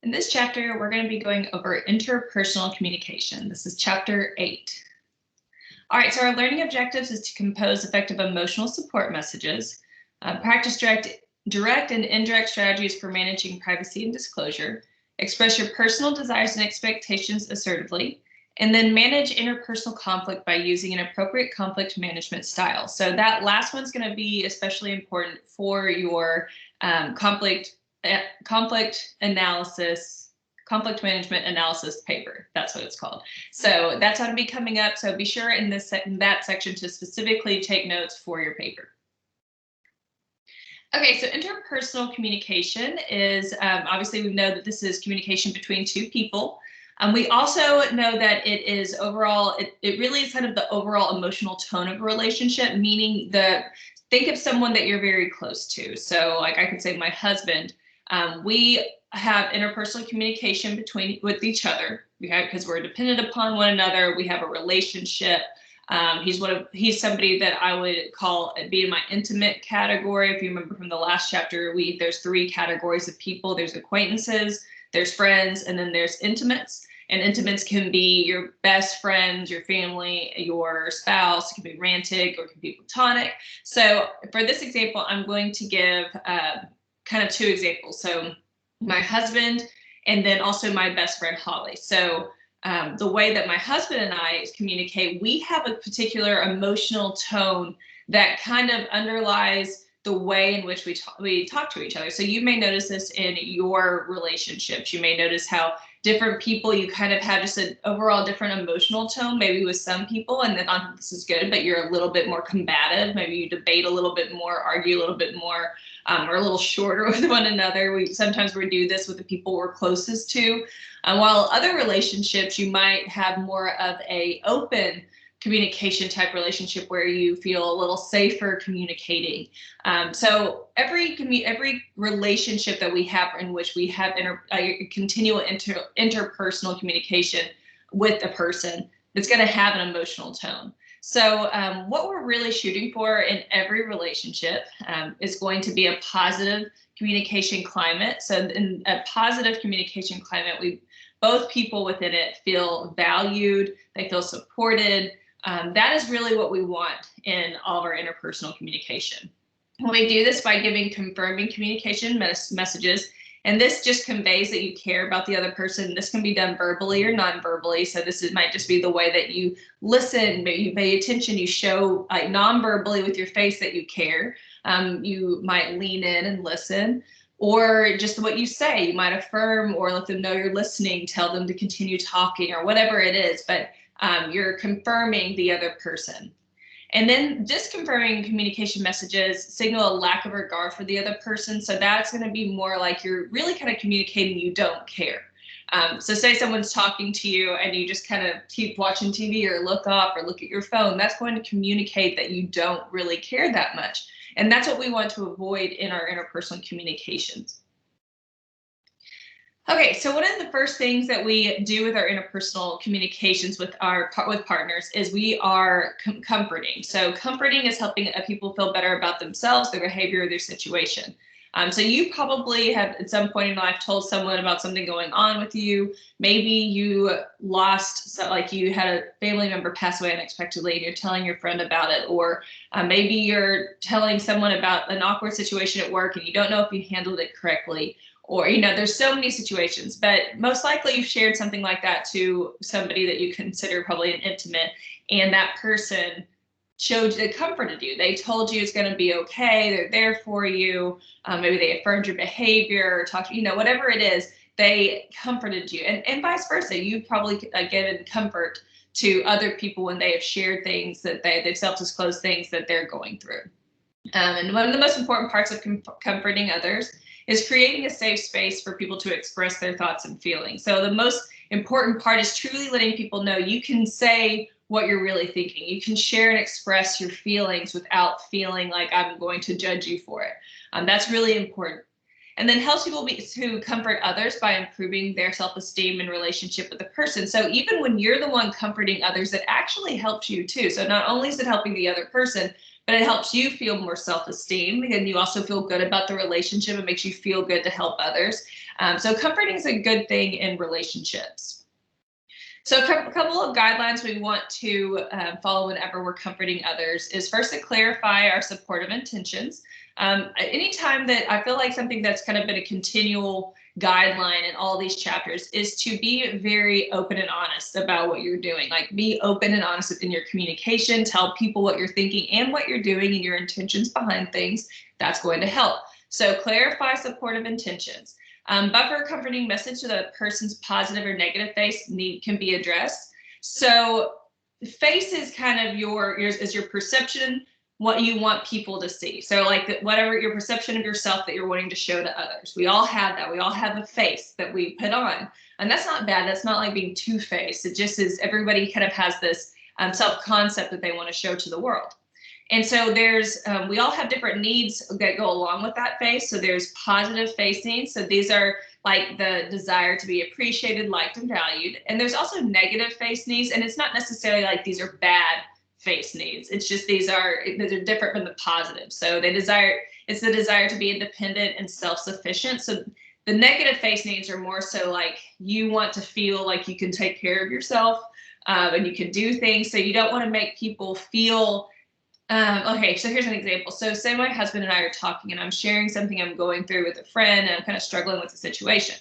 In this chapter, we're going to be going over interpersonal communication. This is chapter 8. All right, so our learning objectives is to compose effective emotional support messages, practice direct and indirect strategies for managing privacy and disclosure, express your personal desires and expectations assertively, and then manage interpersonal conflict by using an appropriate conflict management style. So that last one's going to be especially important for your conflict management analysis paper. That's what it's called. So that's going to be coming up. So be sure in that section to specifically take notes for your paper. Okay, so interpersonal communication is, obviously we know that this is communication between two people. We also know that it is overall, it really is kind of the overall emotional tone of a relationship, meaning think of someone that you're very close to. So like I could say my husband, we have interpersonal communication with each other because we're dependent upon one another. We have a relationship. He's somebody that I would call be in my intimate category. If you remember from the last chapter, there's 3 categories of people. There's acquaintances, there's friends, and then there's intimates. And intimates can be your best friends, your family, your spouse. It can be romantic or it can be platonic. So for this example, I'm going to give kind of 2 examples. So my husband and then also my best friend, Holly. So the way that my husband and I communicate, we have a particular emotional tone that kind of underlies the way in which we talk to each other. So you may notice this in your relationships. You may notice how different people, you kind of have just an overall different emotional tone, maybe with some people, and then this is good, but you're a little bit more combative. Maybe you debate a little bit more, argue a little bit more, or a little shorter with one another. Sometimes we do this with the people we're closest to. While other relationships, you might have more of a open communication type relationship where you feel a little safer communicating. So every relationship that we have in which we have continual interpersonal communication with a person, it's going to have an emotional tone. So what we're really shooting for in every relationship is going to be a positive communication climate. So in a positive communication climate, both people within it feel valued, they feel supported. That is really what we want in all of our interpersonal communication. We do this by giving confirming communication messages, and this just conveys that you care about the other person. This can be done verbally or non-verbally. So might just be the way that you listen, you pay attention, you show like non-verbally with your face that you care. You might lean in and listen, or just what you say. You might affirm or let them know you're listening, tell them to continue talking or whatever it is, but you're confirming the other person. And then disconfirming communication messages signal a lack of regard for the other person. So that's going to be more like you're really kind of communicating you don't care. So say someone's talking to you and you just kind of keep watching TV or look up or look at your phone. That's going to communicate that you don't really care that much. And that's what we want to avoid in our interpersonal communications. Okay, so one of the first things that we do with our interpersonal communications with partners is we are comforting. So comforting is helping people feel better about themselves, their behavior, their situation. So you probably have at some point in life told someone about something going on with you. Maybe you like you had a family member pass away unexpectedly and you're telling your friend about it, or maybe you're telling someone about an awkward situation at work and you don't know if you handled it correctly. Or, there's so many situations, but most likely you've shared something like that to somebody that you consider probably an intimate, and that person comforted you. They told you it's going to be okay. They're there for you. Maybe they affirmed your behavior or talked, whatever it is, they comforted you. And vice versa. You've probably given comfort to other people when they have shared things that they've self-disclosed things that they're going through. And one of the most important parts of comforting others is creating a safe space for people to express their thoughts and feelings. So the most important part is truly letting people know you can say what you're really thinking. You can share and express your feelings without feeling like I'm going to judge you for it. That's really important. And then helps people to comfort others by improving their self-esteem and relationship with the person. So even when you're the one comforting others, it actually helps you too. So not only is it helping the other person, but it helps you feel more self-esteem, and you also feel good about the relationship. It makes you feel good to help others. So comforting is a good thing in relationships. So a couple of guidelines we want to follow whenever we're comforting others is first to clarify our supportive intentions. Anytime that I feel like something that's kind of been a continual guideline in all these chapters is to be very open and honest about what you're doing. Like be open and honest in your communication, tell people what you're thinking and what you're doing and your intentions behind things. That's going to help. So clarify supportive intentions. Buffer a comforting message so that a person's positive or negative face need can be addressed. So face is kind of your perception, what you want people to see. So like whatever your perception of yourself that you're wanting to show to others. We all have that. We all have a face that we put on. And that's not bad. That's not like being two-faced. It just is everybody kind of has this self-concept that they want to show to the world. And so there's, we all have different needs that go along with that face. So there's positive face needs. So these are like the desire to be appreciated, liked, and valued. And there's also negative face needs. And it's not necessarily like these are bad face needs. It's just these are different from the positive. So it's the desire to be independent and self-sufficient. So the negative face needs are more so like you want to feel like you can take care of yourself and you can do things. So you don't want to make people feel okay, so here's an example. So say my husband and I are talking and I'm sharing something I'm going through with a friend and I'm kind of struggling with the situation.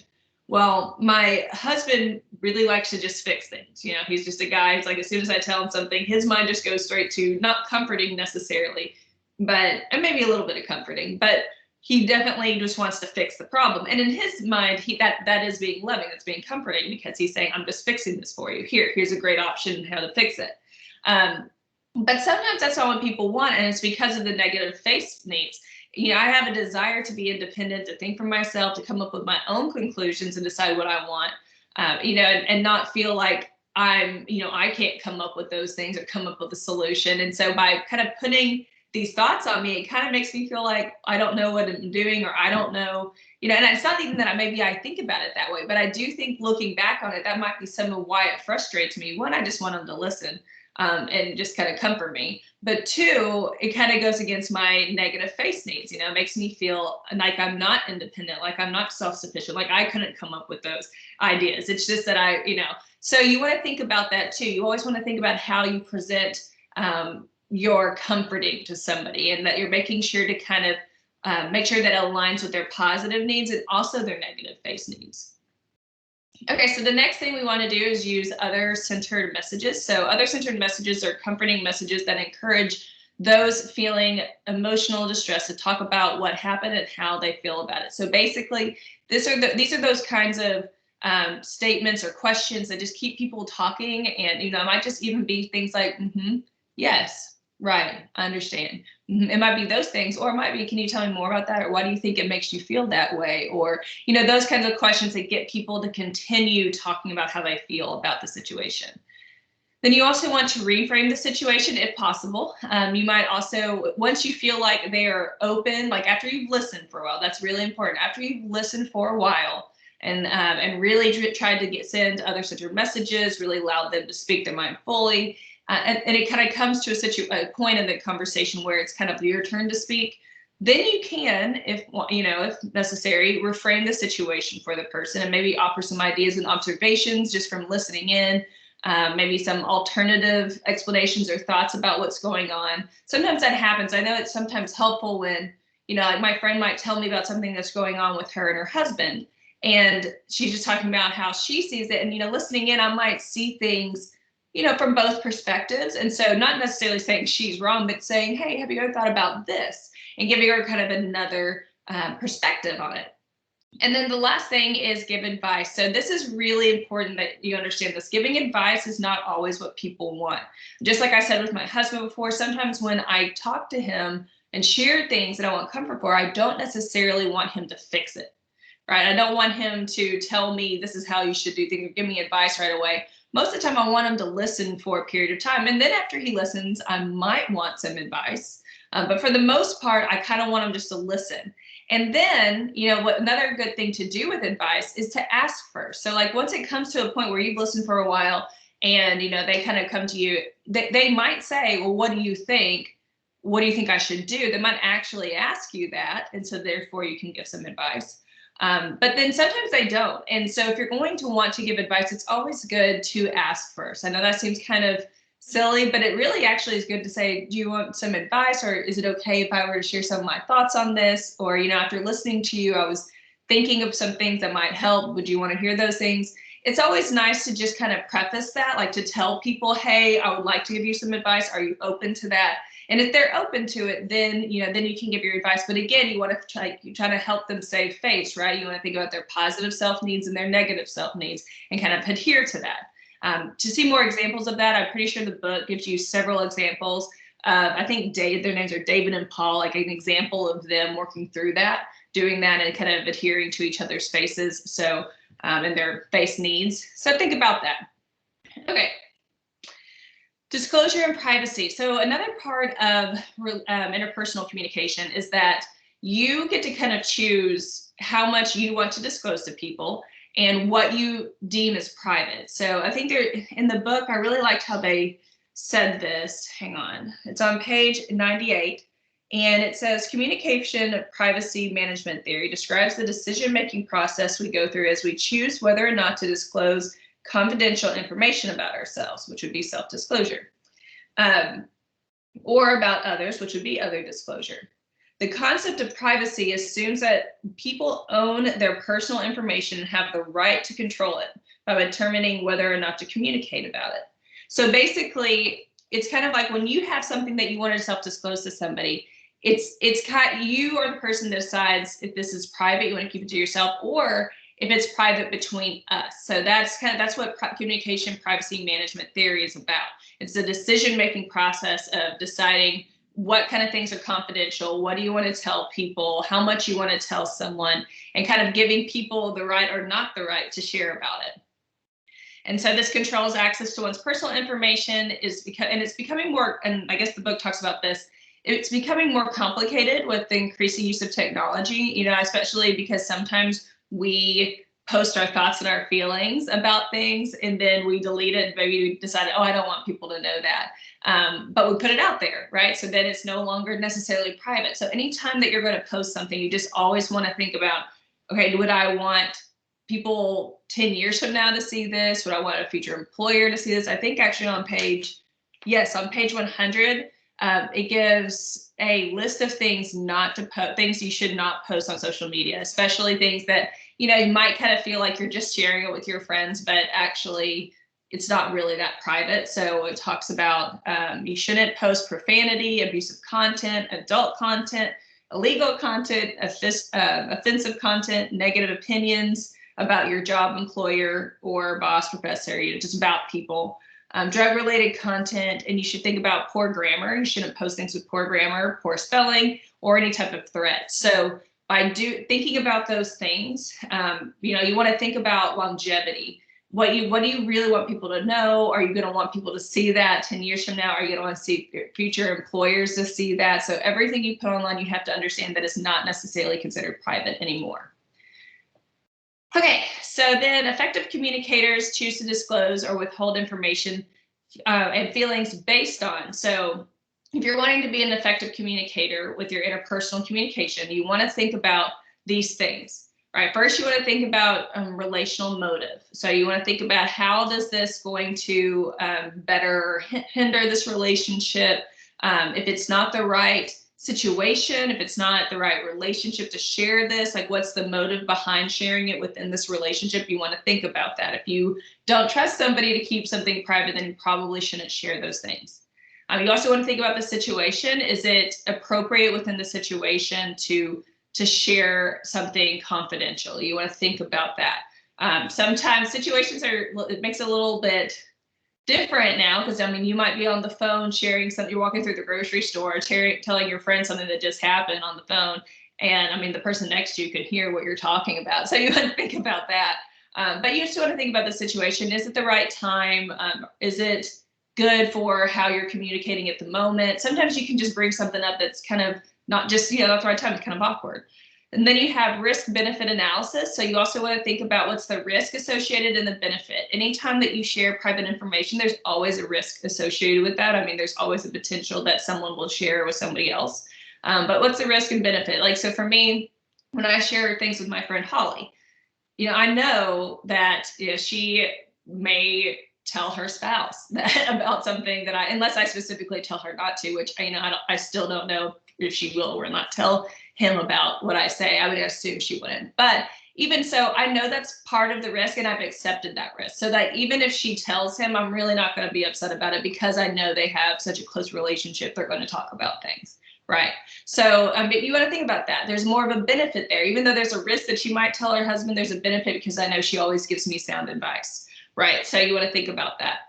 Well, my husband really likes to just fix things. You know, he's just a guy. It's like as soon as I tell him something, his mind just goes straight to not comforting necessarily, and maybe a little bit of comforting, but he definitely just wants to fix the problem. And in his mind, that is being loving, that's being comforting because he's saying, I'm just fixing this for you. Here's a great option how to fix it. But sometimes that's not what people want, and it's because of the negative face needs. You know, I have a desire to be independent, to think for myself, to come up with my own conclusions and decide what I want, you know, and not feel like I can't come up with those things or come up with a solution. And so by kind of putting these thoughts on me, it kind of makes me feel like I don't know what I'm doing, or I don't know, you know, and it's not even that maybe I think about it that way, but I do think looking back on it, that might be some of why it frustrates me. One, I just want them to listen. And just kind of comfort me. But two, it kind of goes against my negative face needs. You know, it makes me feel like I'm not independent, like I'm not self-sufficient, like I couldn't come up with those ideas. It's just that so you want to think about that too. You always want to think about how you present your comforting to somebody, and that you're making sure to kind of make sure that it aligns with their positive needs and also their negative face needs. Okay, so the next thing we want to do is use other-centered messages. So other-centered messages are comforting messages that encourage those feeling emotional distress to talk about what happened and how they feel about it. So basically, these are those kinds of statements or questions that just keep people talking. And, you know, it might just even be things like, yes, right, I understand. It might be those things, or it might be, can you tell me more about that? Or why do you think it makes you feel that way? Or, you know, those kinds of questions that get people to continue talking about how they feel about the situation. Then you also want to reframe the situation if possible. You might also, once you feel like they are open, like after you've listened for a while, that's really important. After you've listened for a while and really tried to send other-centered messages, really allowed them to speak their mind fully, and it kind of comes to a point in the conversation where it's kind of your turn to speak, then you can, if necessary, reframe the situation for the person and maybe offer some ideas and observations just from listening in, maybe some alternative explanations or thoughts about what's going on. Sometimes that happens. I know it's sometimes helpful when, you know, like my friend might tell me about something that's going on with her and her husband, and she's just talking about how she sees it. And, you know, listening in, I might see things, you know, from both perspectives. And so not necessarily saying she's wrong, but saying, hey, have you ever thought about this? And giving her kind of another perspective on it. And then the last thing is give advice. So this is really important that you understand this. Giving advice is not always what people want. Just like I said with my husband before, sometimes when I talk to him and share things that I want comfort for, I don't necessarily want him to fix it, right? I don't want him to tell me this is how you should do things or give me advice right away. Most of the time I want him to listen for a period of time. And then after he listens, I might want some advice. But for the most part, I kind of want him just to listen. And then, you know, what another good thing to do with advice is to ask first. So like once it comes to a point where you've listened for a while and, you know, they kind of come to you, they might say, well, what do you think? What do you think I should do? They might actually ask you that. And so therefore you can give some advice. But then sometimes they don't. And so if you're going to want to give advice, it's always good to ask first. I know that seems kind of silly, but it really actually is good to say, do you want some advice, or is it okay if I were to share some of my thoughts on this? Or, after listening to you, I was thinking of some things that might help. Would you want to hear those things? It's always nice to just kind of preface that, like to tell people, hey, I would like to give you some advice. Are you open to that? And if they're open to it, then you can give your advice. But again, you want to try to help them save face, right? You want to think about their positive self needs and their negative self needs and kind of adhere to that. To see more examples of that, I'm pretty sure the book gives you several examples. I think their names are David and Paul, like an example of them working through that, doing that and kind of adhering to each other's faces. So, and their face needs. So think about that. Okay. Disclosure and privacy. So another part of interpersonal communication is that you get to kind of choose how much you want to disclose to people and what you deem as private. So I think in the book, I really liked how they said this. Hang on. It's on page 98. And it says, communication privacy management theory describes the decision-making process we go through as we choose whether or not to disclose confidential information about ourselves, which would be self-disclosure, or about others, which would be other disclosure. The concept of privacy assumes that people own their personal information and have the right to control it by determining whether or not to communicate about it. So basically, it's kind of like when you have something that you want to self-disclose to somebody, it's kind of, you are the person that decides if this is private, you want to keep it to yourself, or if it's private between us. So that's what communication privacy management theory is about. It's the decision-making process of deciding what kind of things are confidential, what do you want to tell people, how much you want to tell someone, and kind of giving people the right or not the right to share about it. And so this controls access to one's personal information, and it's becoming more, and I guess the book talks about this, it's becoming more complicated with the increasing use of technology, especially because sometimes we post our thoughts and our feelings about things and then we delete it. Maybe we decided, I don't want people to know that. But we put it out there, right? So then it's no longer necessarily private. So anytime that you're going to post something, you just always want to think about, okay, would I want people 10 years from now to see this? Would I want a future employer to see this? I think actually on page 100, it gives a list of things not to post, things you should not post on social media, especially things that, you might kind of feel like you're just sharing it with your friends, but actually it's not really that private. So it talks about you shouldn't post profanity, abusive content, adult content, illegal content, offensive content, negative opinions about your job, employer, or boss, professor, just about people. Drug-related content, and you should think about poor grammar. You shouldn't post things with poor grammar, poor spelling, or any type of threat. So by thinking about those things, you want to think about longevity. What do you really want people to know? Are you going to want people to see that 10 years from now? Are you going to want to see future employers to see that? So everything you put online, you have to understand that it's not necessarily considered private anymore. Okay, so then effective communicators choose to disclose or withhold information and feelings based on. So if you're wanting to be an effective communicator with your interpersonal communication, you want to think about these things, right? First, you want to think about relational motive. So you want to think about how does this going to better hinder this relationship? If it's not the right situation, if it's not the right relationship to share this, like what's the motive behind sharing it within this relationship? You want to think about that. If you don't trust somebody to keep something private, then you probably shouldn't share those things. You also want to think about the situation. Is it appropriate within the situation to share something confidential? You want to think about that. Sometimes situations it makes it a little bit different now, because you might be on the phone sharing something, you're walking through the grocery store, telling your friend something that just happened on the phone, and the person next to you could hear what you're talking about. So you want to think about that. But you just want to think about the situation. Is it the right time? Is it good for how you're communicating at the moment? Sometimes you can just bring something up that's kind of not just, at the right time, it's kind of awkward. And then you have risk-benefit analysis. So you also want to think about what's the risk associated and the benefit. Anytime that you share private information, there's always a risk associated with that. There's always a potential that someone will share with somebody else. But what's the risk and benefit? So for me, when I share things with my friend Holly, I know that she may tell her spouse that about something that unless I specifically tell her not to, which I still don't know if she will or not tell him about what I say. I would assume she wouldn't. But even so, I know that's part of the risk, and I've accepted that risk. So that even if she tells him, I'm really not going to be upset about it, because I know they have such a close relationship. They're going to talk about things. Right. So you want to think about that. There's more of a benefit there. Even though there's a risk that she might tell her husband, there's a benefit because I know she always gives me sound advice. Right. So you want to think about that.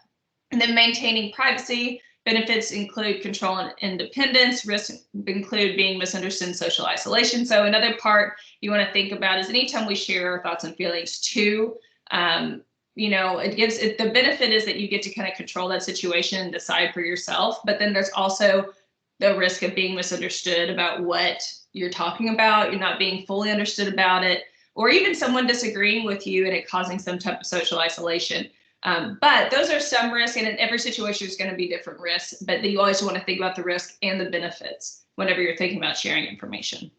And then maintaining privacy. Benefits include control and independence. Risks include being misunderstood and social isolation. So another part you want to think about is anytime we share our thoughts and feelings too, it gives it, the benefit is that you get to kind of control that situation and decide for yourself. But then there's also the risk of being misunderstood about what you're talking about, you're not being fully understood about it, or even someone disagreeing with you and it causing some type of social isolation. But those are some risks, and in every situation is going to be different risks, but you always want to think about the risk and the benefits whenever you're thinking about sharing information.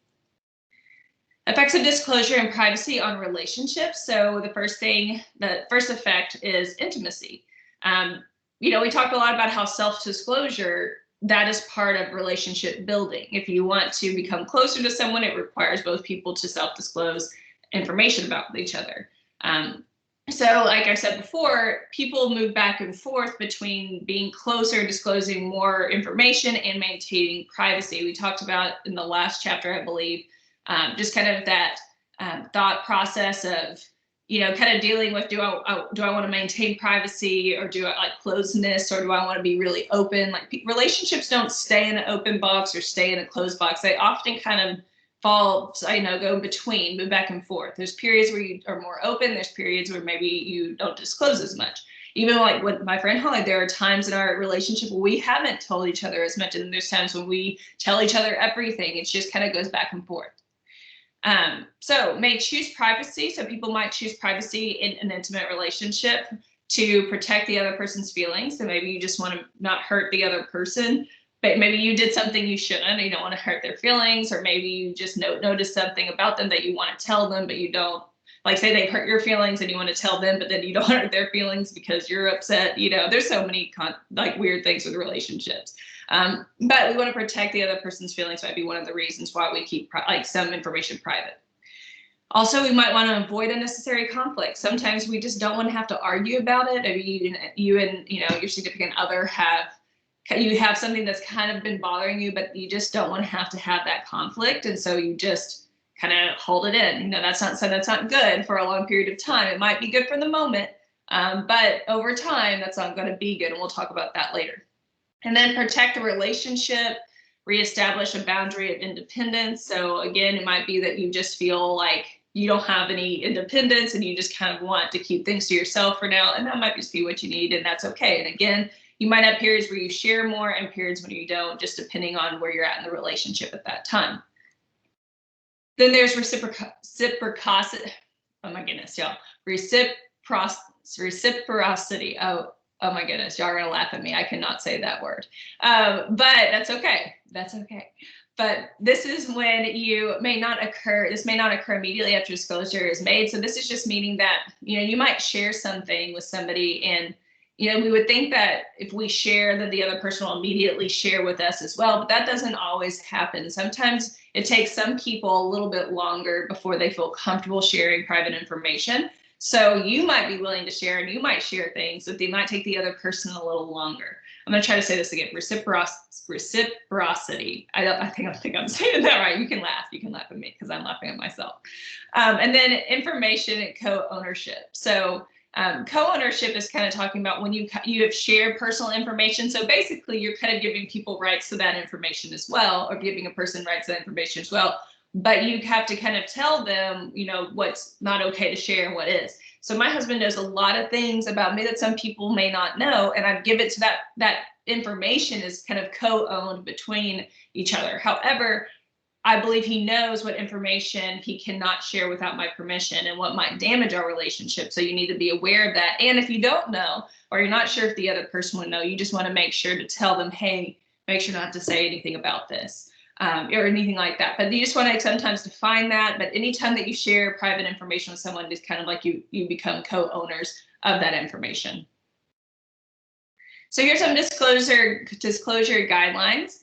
Effects of disclosure and privacy on relationships. So the first effect is intimacy. We talked a lot about how self-disclosure, that is part of relationship building. If you want to become closer to someone, it requires both people to self-disclose information about each other. So like I said before, people move back and forth between being closer, disclosing more information, and maintaining privacy. We talked about in the last chapter, I believe, just kind of that thought process of, kind of dealing with, do I want to maintain privacy, or do I like closeness, or do I want to be really open? Like relationships don't stay in an open box or stay in a closed box. They often kind of fall, go in between, move back and forth. There's periods where you are more open. There's periods where maybe you don't disclose as much. Even like with my friend Holly, there are times in our relationship where we haven't told each other as much. And there's times when we tell each other everything. It just kind of goes back and forth. So may choose privacy. So people might choose privacy in an intimate relationship to protect the other person's feelings. So maybe you just want to not hurt the other person, but maybe you did something you shouldn't, and you don't want to hurt their feelings, or maybe you just notice something about them that you want to tell them, but you don't. Like say they've hurt your feelings and you want to tell them, but then you don't hurt their feelings because you're upset. There's so many weird things with relationships. But we want to protect the other person's feelings. Might be one of the reasons why we keep some information private. Also, we might want to avoid unnecessary conflict. Sometimes we just don't want to have to argue about it. Maybe you and your significant other have something that's kind of been bothering you, but you just don't want to have that conflict, and so you just kind of hold it in. That's not good for a long period of time. It might be good for the moment, but over time, that's not going to be good, and we'll talk about that later. And then protect the relationship, reestablish a boundary of independence. So again, it might be that you just feel like you don't have any independence and you just kind of want to keep things to yourself for now, and that might just be what you need, and that's okay. And again, you might have periods where you share more and periods when you don't, just depending on where you're at in the relationship at that time. Then there's reciprocity. Oh my goodness, y'all. Reciprocity. Oh my goodness, y'all are gonna laugh at me. I cannot say that word, but that's okay. That's okay. But this is when this may not occur immediately after disclosure is made. So this is just meaning that, you might share something with somebody, and we would think that if we share, then the other person will immediately share with us as well, but that doesn't always happen. Sometimes it takes some people a little bit longer before they feel comfortable sharing private information. So you might be willing to share, and you might share things, but they might take the other person a little longer. I'm going to try to say this again. Reciprocity. I think I'm saying that right. You can laugh at me because I'm laughing at myself. And then information and co-ownership. So co-ownership is kind of talking about when you have shared personal information. So basically, you're kind of giving people rights to that information as well, or giving a person rights to that information as well. But you have to kind of tell them, what's not okay to share and what is. So my husband knows a lot of things about me that some people may not know, and I give it to that information is kind of co-owned between each other. However, I believe he knows what information he cannot share without my permission and what might damage our relationship. So you need to be aware of that. And if you don't know, or you're not sure if the other person would know, you just want to make sure to tell them, hey, make sure not to say anything about this. or anything like that. But you just want to sometimes define that. But anytime that you share private information with someone, it's kind of like you become co-owners of that information. So here's some disclosure guidelines.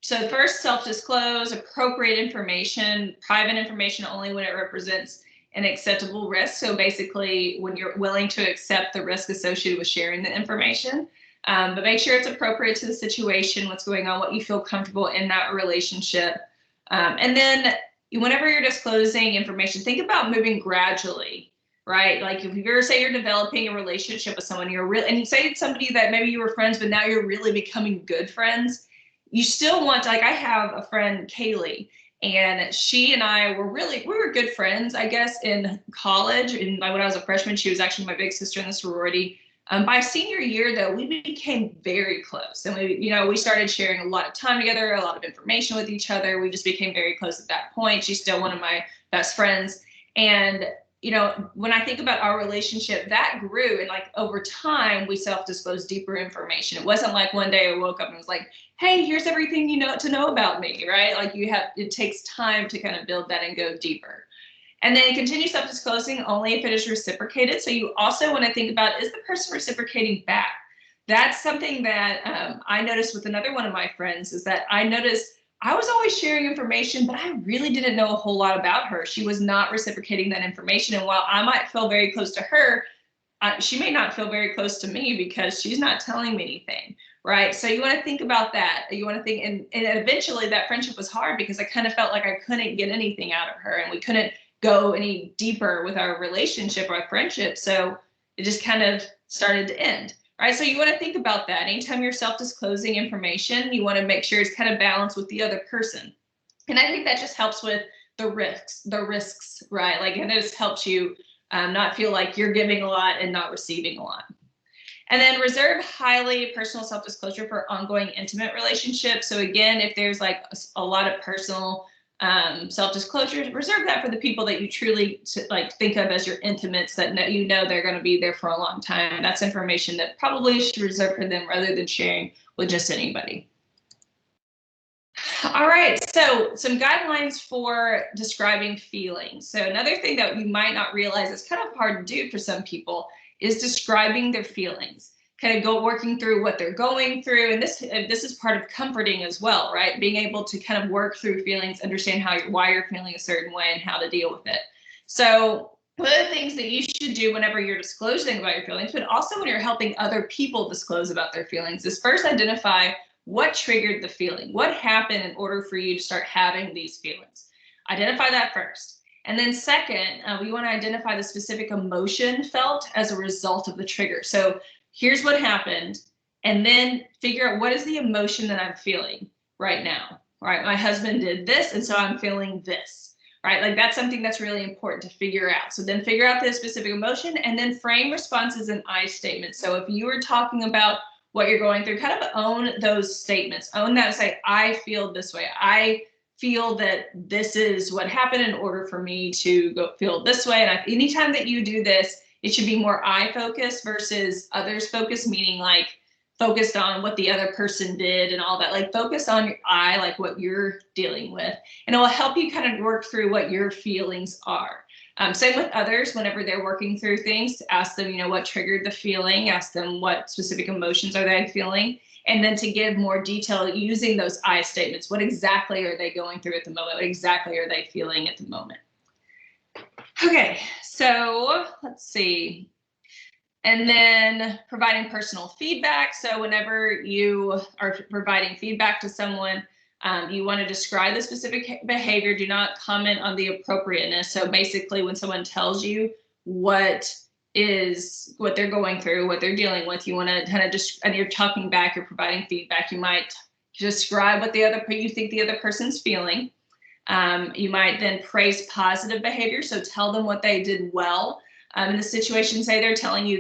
So first, self-disclose, appropriate information, private information only when it represents an acceptable risk. So basically, when you're willing to accept the risk associated with sharing the information, but make sure it's appropriate to the situation, what's going on, what you feel comfortable in that relationship. And then whenever you're disclosing information, think about moving gradually, right? Like if you're, say you're developing a relationship with someone, and you say it's somebody that maybe you were friends, but now you're really becoming good friends, you still want to, like I have a friend, Kaylee, and she and I were we were good friends, I guess, in college. And when I was a freshman, she was actually my big sister in the sorority. By senior year, though, we became very close, and we started sharing a lot of time together, a lot of information with each other. We just became very close at that point. She's still one of my best friends. And when I think about our relationship, that grew, and like over time, we self-disclosed deeper information. It wasn't like one day I woke up and was like, hey, here's everything you know to know about me, right? Like it takes time to kind of build that and go deeper. And then continue self-disclosing only if it is reciprocated. So you also want to think about, is the person reciprocating back? That's something that I noticed with another one of my friends, is that I noticed I was always sharing information, but I really didn't know a whole lot about her. She was not reciprocating that information. And while I might feel very close to her, she may not feel very close to me because she's not telling me anything, right? So you want to think about that. You want to think, and eventually that friendship was hard because I kind of felt like I couldn't get anything out of her, and we couldn't go any deeper with our relationship or our friendship. So it just kind of started to end, right? So you want to think about that. Anytime you're self-disclosing information, you want to make sure it's kind of balanced with the other person. And I think that just helps with the risks, right? Like it just helps you not feel like you're giving a lot and not receiving a lot. And then reserve highly personal self-disclosure for ongoing intimate relationships. So again, if there's like a lot of personal self-disclosure, reserve that for the people that you truly like think of as your intimates, that they're going to be there for a long time. That's information that probably should reserve for them rather than sharing with just anybody. All right, so some guidelines for describing feelings. So another thing that you might not realize is kind of hard to do for some people is describing their feelings. Kind of working through what they're going through. And this is part of comforting as well, right? Being able to kind of work through feelings, understand why you're feeling a certain way and how to deal with it. So one of the things that you should do whenever you're disclosing about your feelings, but also when you're helping other people disclose about their feelings, is first identify what triggered the feeling. What happened in order for you to start having these feelings? Identify that first. And then second, we want to identify the specific emotion felt as a result of the trigger. So here's what happened, and then figure out what is the emotion that I'm feeling right now, right? My husband did this, and so I'm feeling this, right? Like that's something that's really important to figure out. So then figure out the specific emotion and then frame responses in I statements. So if you were talking about what you're going through, kind of own those statements, own that and say, I feel this way. I feel that this is what happened in order for me to go feel this way. And anytime that you do this, it should be more I focused versus others focused, meaning like focused on what the other person did and all that, like focus on your I, like what you're dealing with. And it will help you kind of work through what your feelings are. Same with others, whenever they're working through things, ask them, what triggered the feeling, ask them what specific emotions are they feeling, and then to give more detail using those I statements. What exactly are they going through at the moment? What exactly are they feeling at the moment? Okay, so let's see. And then providing personal feedback. So whenever you are providing feedback to someone, you want to describe the specific behavior. Do not comment on the appropriateness. So basically, when someone tells you what they're going through, what they're dealing with, you want to kind of just, and you're talking back, you're providing feedback. You might describe what you think the other person's feeling. You might then praise positive behavior. So tell them what they did well. In the situation, say they're telling you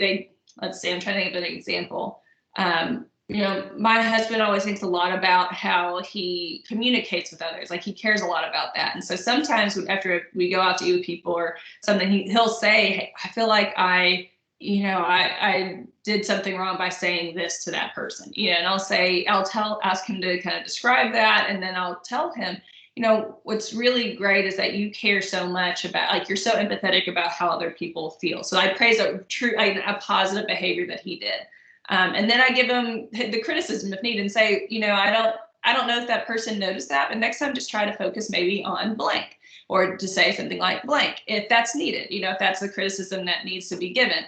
let's say, I'm trying to think of an example. My husband always thinks a lot about how he communicates with others. Like he cares a lot about that. And so sometimes after we go out to eat with people or something, he'll say, hey, I feel like I I did something wrong by saying this to that person, and ask him to kind of describe that. And then I'll tell him, what's really great is that you care so much about, like, you're so empathetic about how other people feel. So I praise a positive behavior that he did. And then I give him the criticism if needed and say, I don't know if that person noticed that, but next time just try to focus maybe on blank, or to say something like blank if that's needed, if that's the criticism that needs to be given.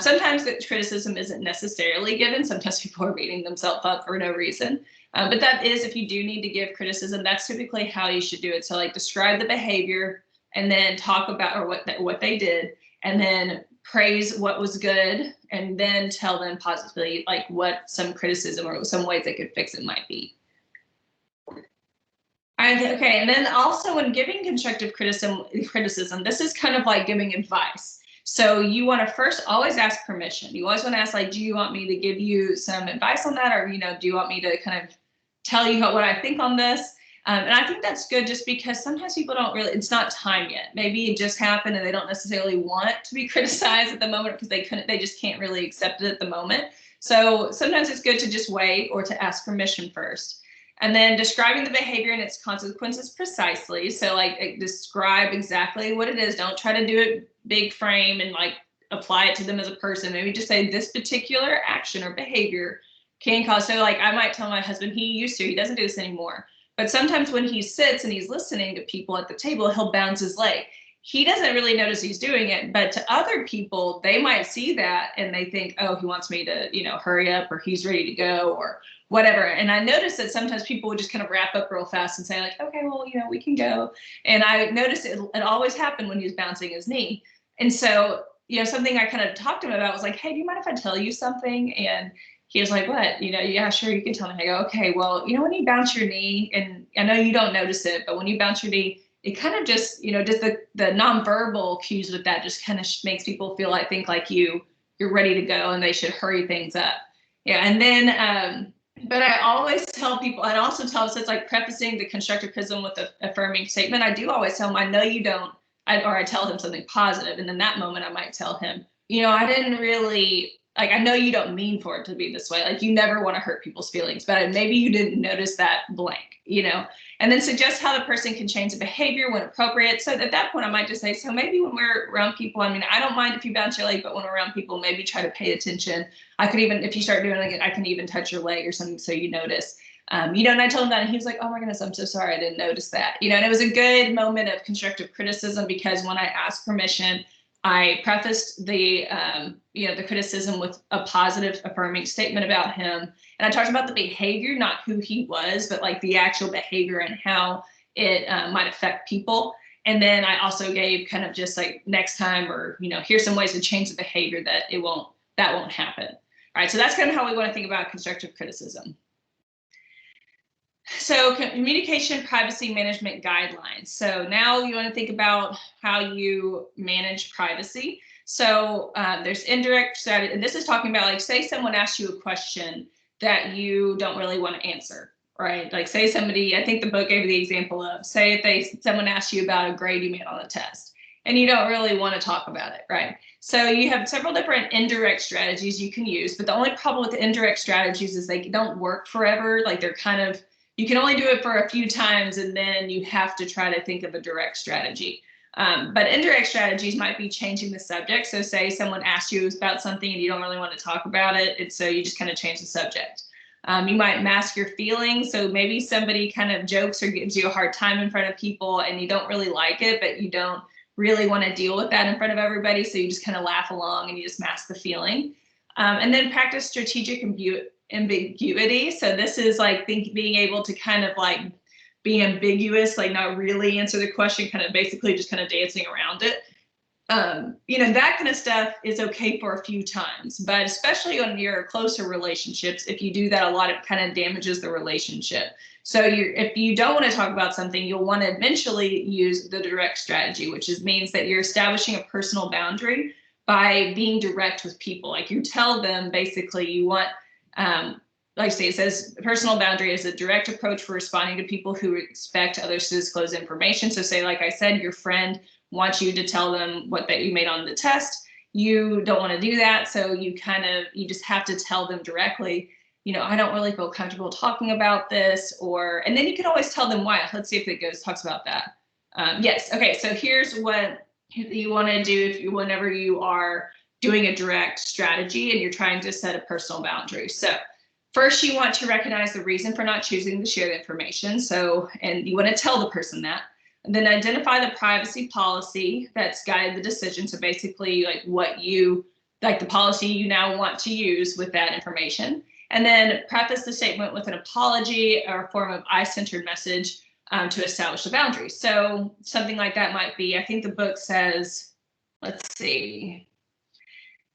Sometimes the criticism isn't necessarily given. Sometimes people are beating themselves up for no reason. But that is, if you do need to give criticism, that's typically how you should do it. So like describe the behavior and then talk about or what they did, and then praise what was good, and then tell them positively like what some criticism or some ways they could fix it might be. Okay, and then also when giving constructive criticism, this is kind of like giving advice. So you want to first always ask permission. You always want to ask, like, do you want me to give you some advice on that? Or, do you want me to kind of tell you what I think on this? And I think that's good, just because sometimes people don't really, it's not time yet. Maybe it just happened and they don't necessarily want to be criticized at the moment because they just can't really accept it at the moment. So sometimes it's good to just wait or to ask permission first. And then describing the behavior and its consequences precisely. So like describe exactly what it is. Don't try to do it big frame and like apply it to them as a person. Maybe just say this particular action or behavior can cause. So like I might tell my husband, he doesn't do this anymore. But sometimes when he sits and he's listening to people at the table, he'll bounce his leg. He doesn't really notice he's doing it, but to other people, they might see that and they think, oh, he wants me to, hurry up, or he's ready to go, or whatever. And I noticed that sometimes people would just kind of wrap up real fast and say like, okay, well, we can go. And I noticed it always happened when he was bouncing his knee. And so, something I kind of talked to him about was like, hey, do you mind if I tell you something? And he was like, what? Yeah, sure, you can tell me. I go, okay, well, when you bounce your knee, and I know you don't notice it, but when you bounce your knee, it kind of just, just the nonverbal cues with that just kind of makes people feel like, think like you're ready to go and they should hurry things up. Yeah. And then, but I always tell people, and also tell us, it's like prefacing the constructive criticism with an affirming statement. I do always tell them, I know you don't, or I tell him something positive. And in that moment, I might tell him, I didn't really, like, I know you don't mean for it to be this way. Like, you never want to hurt people's feelings, but maybe you didn't notice that blank, and then suggest how the person can change the behavior when appropriate. So at that point, I might just say, so maybe when we're around people, I don't mind if you bounce your leg, but when we're around people, maybe try to pay attention. I could even, if you start doing it, I can even touch your leg or something so you notice. And I told him that, and he was like, oh my goodness, I'm so sorry, I didn't notice that. And it was a good moment of constructive criticism, because when I asked permission, I prefaced the criticism with a positive affirming statement about him. And I talked about the behavior, not who he was, but like the actual behavior and how it might affect people. And then I also gave kind of just like next time, or, here's some ways to change the behavior that won't happen. All right. So that's kind of how we want to think about constructive criticism. So communication privacy management guidelines. So now you want to think about how you manage privacy. So there's indirect strategy, and this is talking about, like, say someone asks you a question that you don't really want to answer, right? Like, say somebody, I think the book gave the example of, say if someone asks you about a grade you made on a test, and you don't really want to talk about it, right? So you have several different indirect strategies you can use, but the only problem with the indirect strategies is they don't work forever. Like, they're kind of, you can only do it for a few times, and then you have to try to think of a direct strategy. But indirect strategies might be changing the subject. So say someone asks you about something and you don't really want to talk about it, and so you just kind of change the subject. You might mask your feelings. So maybe somebody kind of jokes or gives you a hard time in front of people, and you don't really like it, but you don't really want to deal with that in front of everybody. So you just kind of laugh along and you just mask the feeling. And then practice strategic ambiguity. So this is like being able to kind of like be ambiguous, like not really answer the question, kind of basically just kind of dancing around it. That kind of stuff is okay for a few times, but especially on your closer relationships, if you do that a lot, it kind of damages the relationship. So if you don't want to talk about something, you'll want to eventually use the direct strategy, which means that you're establishing a personal boundary by being direct with people. Like, you tell them basically you want, like I say, it says personal boundary is a direct approach for responding to people who expect others to disclose information. So say, like I said, your friend wants you to tell them what that you made on the test. you don't want to do that. So you just have to tell them directly, I don't really feel comfortable talking about this, and then you can always tell them why. Let's see if it talks about that. Yes. Okay. So here's what you want to do whenever you are doing a direct strategy and you're trying to set a personal boundary. So first, you want to recognize the reason for not choosing to share the information. And you want to tell the person that. And then identify the privacy policy that's guided the decision. So basically, the policy you now want to use with that information. And then preface the statement with an apology or a form of I-centered message to establish the boundary. So something like that might be, I think the book says, let's see.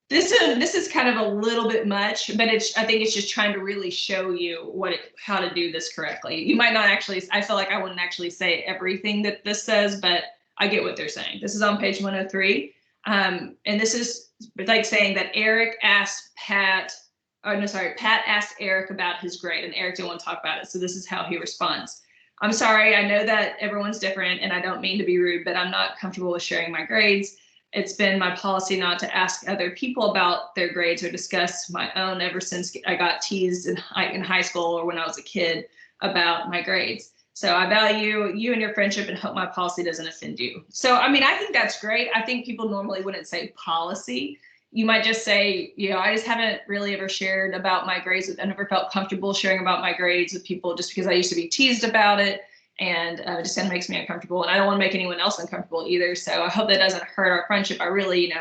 This is kind of a little bit much, but I think it's just trying to really show you how to do this correctly. You might not actually, I feel like I wouldn't actually say everything that this says, but I get what they're saying. This is on page 103. And this is like saying that Pat asked Eric about his grade and Eric didn't want to talk about it. So this is how he responds. I'm sorry, I know that everyone's different and I don't mean to be rude, but I'm not comfortable with sharing my grades. It's been my policy not to ask other people about their grades or discuss my own ever since I got teased in high school or when I was a kid about my grades. So I value you and your friendship and hope my policy doesn't offend you. So, I mean, I think that's great. I think people normally wouldn't say policy. You might just say, I just haven't really ever shared about my grades. I never felt comfortable sharing about my grades with people just because I used to be teased about it. And it just kind of makes me uncomfortable. And I don't want to make anyone else uncomfortable either. So I hope that doesn't hurt our friendship. I really,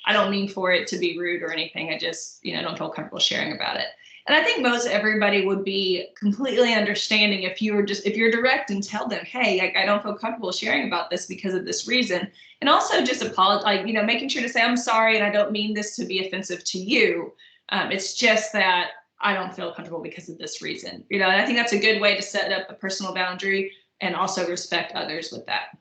I don't mean for it to be rude or anything. I just, don't feel comfortable sharing about it. And I think most everybody would be completely understanding if you're direct and tell them, hey, I don't feel comfortable sharing about this because of this reason. And also just apologize, making sure to say, I'm sorry, and I don't mean this to be offensive to you. It's just that I don't feel comfortable because of this reason. And I think that's a good way to set up a personal boundary and also respect others with that.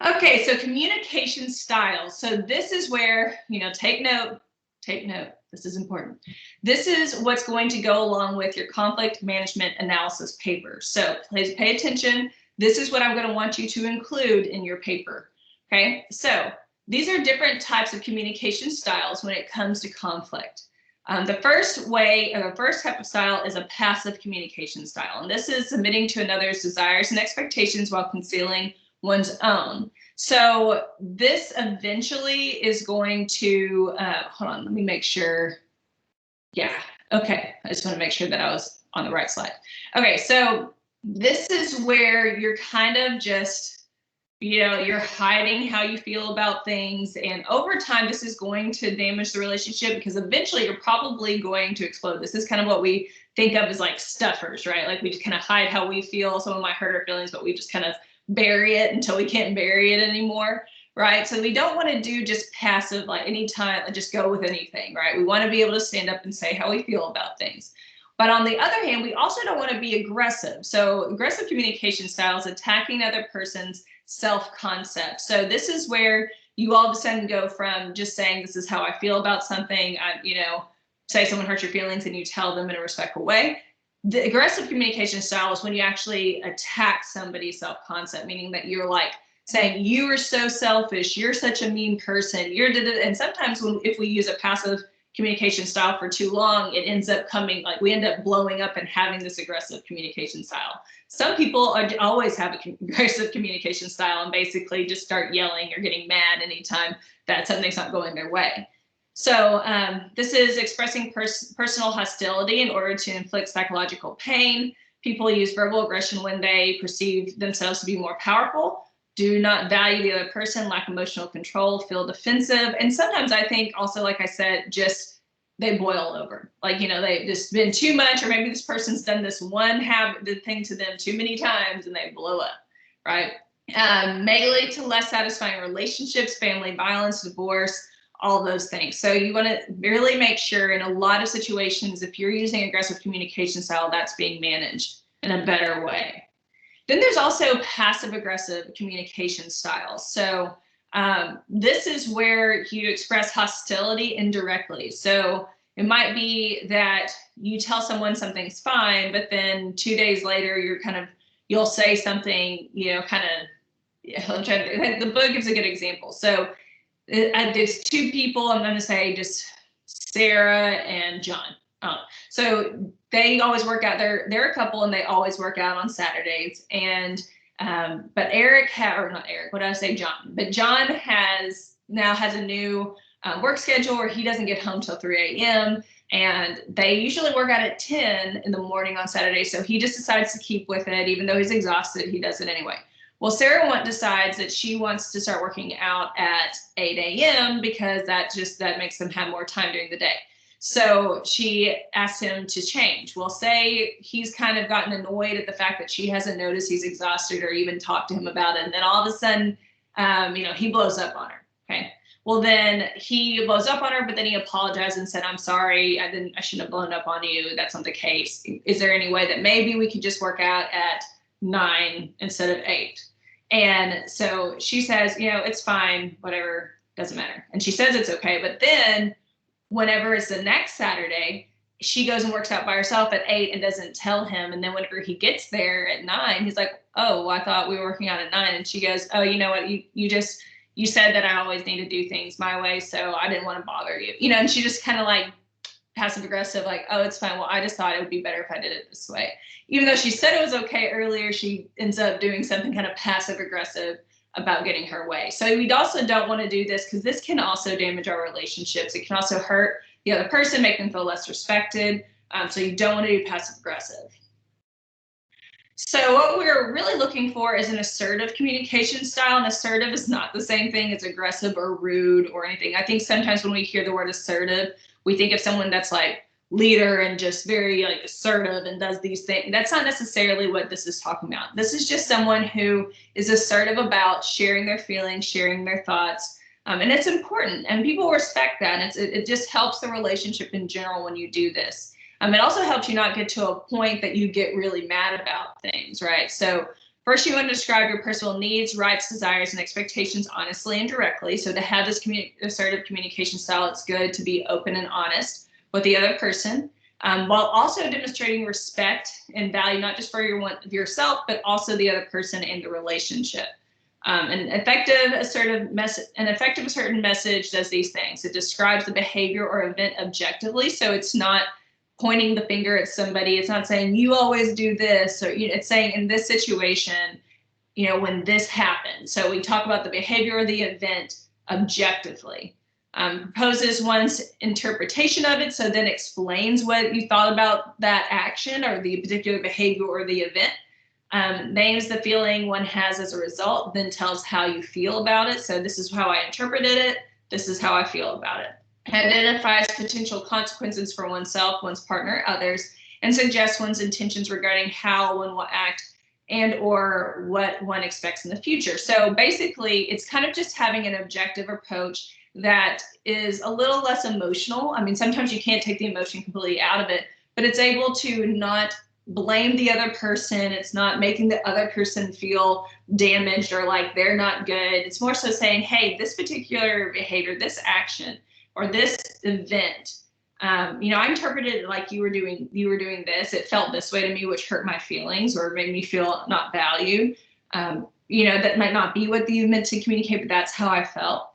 Okay, so communication styles. So this is where, take note, this is important. This is what's going to go along with your conflict management analysis paper. So please pay attention. This is what I'm going to want you to include in your paper. Okay, so these are different types of communication styles when it comes to conflict. The first type of style is a passive communication style. And this is submitting to another's desires and expectations while concealing one's own. So this eventually is going to, hold on, let me make sure. Yeah, okay. I just want to make sure that I was on the right slide. Okay, so this is where you're kind of just, you're hiding how you feel about things. And over time, this is going to damage the relationship because eventually you're probably going to explode. This is kind of what we think of as like stuffers, right? Like we just kind of hide how we feel. Someone might hurt our feelings, but we just kind of bury it until we can't bury it anymore, right? So we don't want to do just passive, like anytime, just go with anything, right? We want to be able to stand up and say how we feel about things. But on the other hand, we also don't want to be aggressive. So aggressive communication styles attacking other person's self-concept. So this is where you all of a sudden go from just saying, this is how I feel about something, say someone hurts your feelings and you tell them in a respectful way. The aggressive communication style is when you actually attack somebody's self-concept, meaning that you're like saying, you are so selfish, you're such a mean person, and sometimes if we use a passive communication style for too long, it ends up we end up blowing up and having this aggressive communication style. Some people always have an aggressive communication style and basically just start yelling or getting mad anytime that something's not going their way. So this is expressing personal hostility in order to inflict psychological pain. People use verbal aggression when they perceive themselves to be more powerful, do not value the other person, lack emotional control, feel defensive. And sometimes I think also, like I said, just they boil over. Like, they've just been too much, or maybe this person's done this thing to them too many times and they blow up, right? May lead to less satisfying relationships, family violence, divorce, all those things. So you want to really make sure in a lot of situations, if you're using aggressive communication style, that's being managed in a better way. Then there's also passive aggressive communication styles. So this is where you express hostility indirectly. So it might be that you tell someone something's fine, but then 2 days later, you'll say something, the book gives a good example. So it's two people. I'm going to say just Sarah and John. So they always work out. They're a couple, and they always work out on Saturdays. And but or not Eric, what did I say? John. But John now has a new work schedule where he doesn't get home till 3 a.m. And they usually work out at 10 in the morning on Saturday. So he just decides to keep with it, even though he's exhausted. He does it anyway. Well, Sarah decides that she wants to start working out at 8 a.m. because that makes them have more time during the day. So she asks him to change. Well, say he's kind of gotten annoyed at the fact that she hasn't noticed he's exhausted or even talked to him about it. And then all of a sudden, he blows up on her. Okay. Well, then he blows up on her, but then he apologized and said, "I'm sorry. I shouldn't have blown up on you. That's not the case. Is there any way that maybe we could just work out at 9 instead of 8? And so she says, it's fine, whatever, doesn't matter. And she says it's okay. But then whenever it's the next Saturday, she goes and works out by herself at 8 and doesn't tell him. And then whenever he gets there at 9, he's like, "Oh, well, I thought we were working out at 9. And she goes, "Oh, you know what? You said that I always need to do things my way, so I didn't want to bother you." And she just kind of like passive aggressive, like, "Oh, it's fine. Well, I just thought it would be better if I did it this way." Even though she said it was okay earlier, she ends up doing something kind of passive aggressive about getting her way. So we also don't want to do this because this can also damage our relationships. It can also hurt the other person, make them feel less respected. So you don't want to do passive aggressive. So what we're really looking for is an assertive communication style. And assertive is not the same thing as aggressive or rude or anything. I think sometimes when we hear the word assertive, we think of someone that's like leader and just very like assertive and does these things. That's not necessarily what this is talking about. This is just someone who is assertive about sharing their feelings, sharing their thoughts. And it's important, and people respect that. And it just helps the relationship in general when you do this. It also helps you not get to a point that you get really mad about things, right? So first, you want to describe your personal needs, rights, desires, and expectations honestly and directly. So to have this assertive communication style, it's good to be open and honest with the other person, while also demonstrating respect and value, not just for yourself, but also the other person and the relationship. An effective assertive message does these things. It describes the behavior or event objectively. So it's not pointing the finger at somebody. It's not saying you always do this, or it's saying in this situation, when this happened. So we talk about the behavior or the event objectively. Proposes one's interpretation of it, so then explains what you thought about that action or the particular behavior or the event. Names the feeling one has as a result, then tells how you feel about it. So this is how I interpreted it. This is how I feel about it. Identifies potential consequences for oneself, one's partner, others, and suggests one's intentions regarding how one will act and or what one expects in the future. So basically, it's kind of just having an objective approach that is a little less emotional. I mean, sometimes you can't take the emotion completely out of it, but it's able to not blame the other person. It's not making the other person feel damaged or like they're not good. It's more so saying, hey, this particular behavior, this action, or this event, I interpreted it like you were doing this. It felt this way to me, which hurt my feelings or made me feel not valued. That might not be what you meant to communicate, but that's how I felt.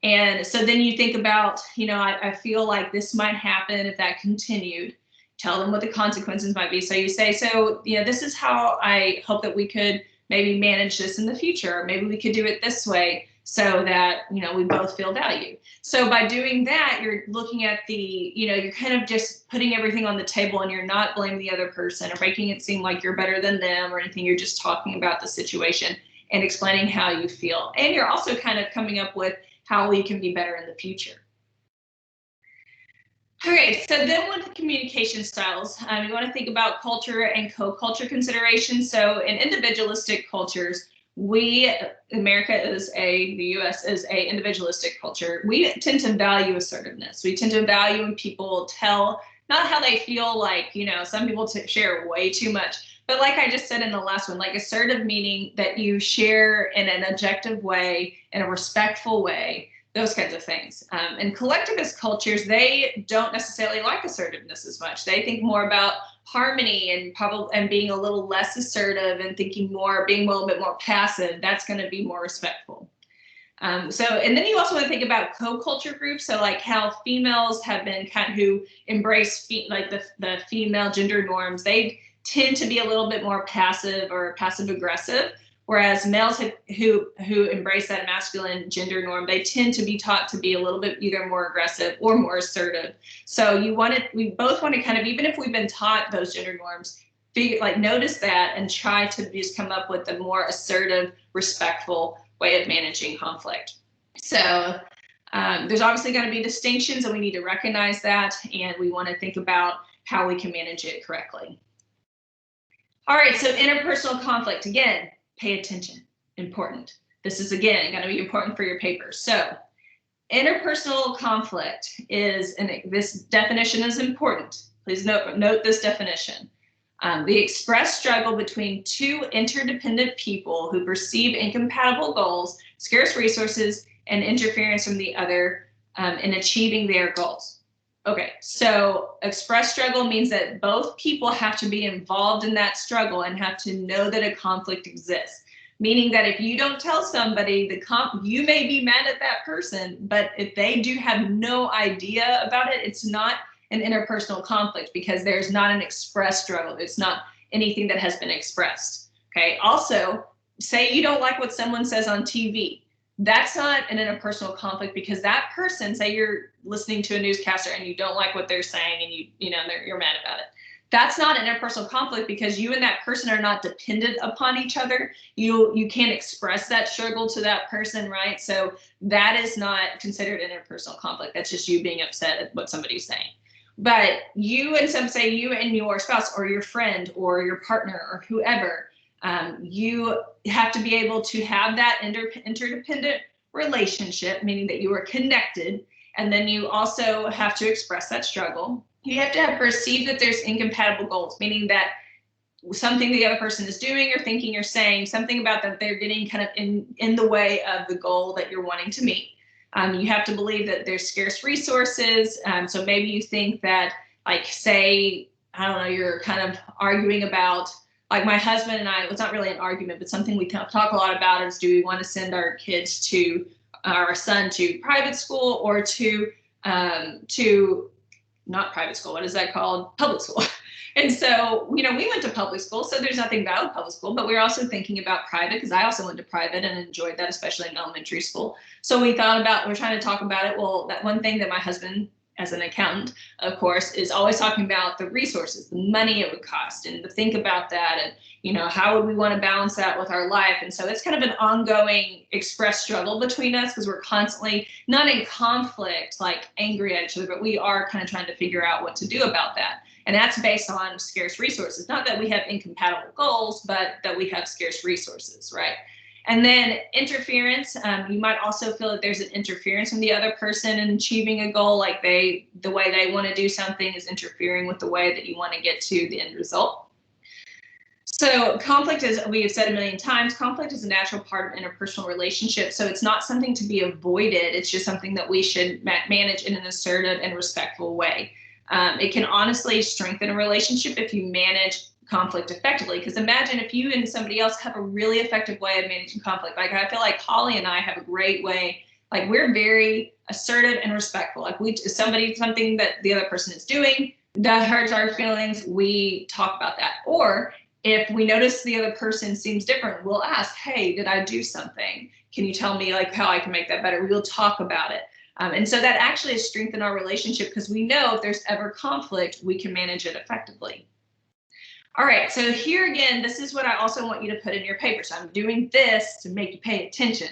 And so then you think about, I feel like this might happen if that continued. Tell them what the consequences might be. So you say, this is how I hope that we could maybe manage this in the future. Or maybe we could do it this way so that, we both feel valued. So by doing that, you're looking at you're kind of just putting everything on the table, and you're not blaming the other person or making it seem like you're better than them or anything. You're just talking about the situation and explaining how you feel. And you're also kind of coming up with how we can be better in the future. Okay, so then with the communication styles, you want to think about culture and co-culture considerations. So in individualistic cultures, America the US is a individualistic culture. We tend to value assertiveness. We tend to value when people tell not how they feel, like, some people share way too much. But like I just said in the last one, like assertive meaning that you share in an objective way, in a respectful way, those kinds of things. And collectivist cultures, they don't necessarily like assertiveness as much. They think more about harmony and being a little less assertive and being a little bit more passive. That's going to be more respectful. And then you also want to think about co-culture groups. So like how females have been kind of who embrace like the female gender norms, they tend to be a little bit more passive or passive aggressive. Whereas males who embrace that masculine gender norm, they tend to be taught to be a little bit either more aggressive or more assertive. So we both want to kind of, even if we've been taught those gender norms, notice that and try to just come up with a more assertive, respectful way of managing conflict. So there's obviously going to be distinctions, and we need to recognize that, and we want to think about how we can manage it correctly. All right, so interpersonal conflict, again, pay attention, important. This is, again, going to be important for your paper. So interpersonal conflict is, and this definition is important. Please note this definition. The expressed struggle between two interdependent people who perceive incompatible goals, scarce resources, and interference from the other in achieving their goals. Okay, so expressed struggle means that both people have to be involved in that struggle and have to know that a conflict exists. Meaning that if you don't tell somebody you may be mad at that person, but if they do have no idea about it, it's not an interpersonal conflict because there's not an expressed struggle. It's not anything that has been expressed. Okay. Also, say you don't like what someone says on TV. That's not an interpersonal conflict because that person, say you're listening to a newscaster and you don't like what they're saying and you're mad about it. That's not an interpersonal conflict because you and that person are not dependent upon each other. You can't express that struggle to that person, right? So that is not considered an interpersonal conflict. That's just you being upset at what somebody's saying. But you and your spouse or your friend or your partner or whoever, you have to be able to have that interdependent relationship, meaning that you are connected. And then you also have to express that struggle. You have to perceive that there's incompatible goals, meaning that something the other person is doing or thinking or saying, something about that they're getting kind of in the way of the goal that you're wanting to meet. You have to believe that there's scarce resources. So maybe you think that, like, say, I don't know, you're kind of arguing about, like my husband and I, it's not really an argument, but something we talk a lot about is, do we want to send our son to private school or to not private school, what is that called? Public school. And so, we went to public school, so there's nothing bad with public school, but we were also thinking about private because I also went to private and enjoyed that, especially in elementary school. So we're trying to talk about it. Well, that one thing that my husband, as an accountant, of course, is always talking about the resources, the money it would cost, and to think about that, and how would we want to balance that with our life. And so it's kind of an ongoing expressed struggle between us because we're constantly not in conflict, like angry at each other, but we are kind of trying to figure out what to do about that. And that's based on scarce resources. Not that we have incompatible goals, but that we have scarce resources, right? And then interference, you might also feel that there's an interference from the other person in achieving a goal, like the way they want to do something is interfering with the way that you want to get to the end result. So conflict, as we have said a million times, conflict is a natural part of interpersonal relationships. So it's not something to be avoided. It's just something that we should manage in an assertive and respectful way. It can honestly strengthen a relationship if you manage conflict effectively. Because imagine if you and somebody else have a really effective way of managing conflict. Like I feel like Holly and I have a great way. Like we're very assertive and respectful. Like something that the other person is doing that hurts our feelings, we talk about that. Or if we notice the other person seems different, we'll ask, hey, did I do something? Can you tell me like how I can make that better? We'll talk about it. And so that actually has strengthened our relationship because we know if there's ever conflict, we can manage it effectively. All right, so here again, this is what I also want you to put in your paper. So I'm doing this to make you pay attention.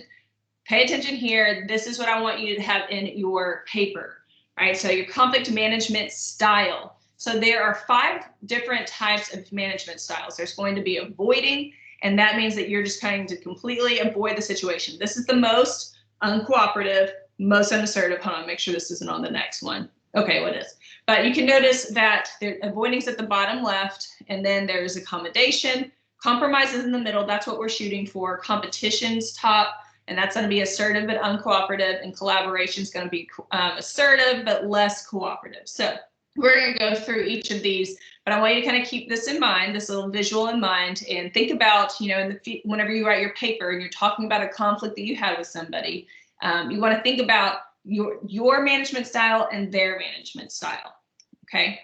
Pay attention here. This is what I want you to have in your paper. All right, so your conflict management style. So there are 5 different types of management styles. There's going to be avoiding, and that means that you're just trying to completely avoid the situation. This is the most uncooperative, most unassertive. Hold on, make sure this isn't on the next one. Okay, well, it is. But you can notice that avoiding's at the bottom left, and then there's accommodation. Compromise is in the middle. That's what we're shooting for. Competition's top, and that's going to be assertive but uncooperative, and collaboration is going to be assertive but less cooperative. So We're going to go through each of these, but I want you to kind of keep this in mind, this little visual in mind, and think about, you know, whenever you write your paper and you're talking about a conflict that you had with somebody, you want to think about your management style and their management style. Okay.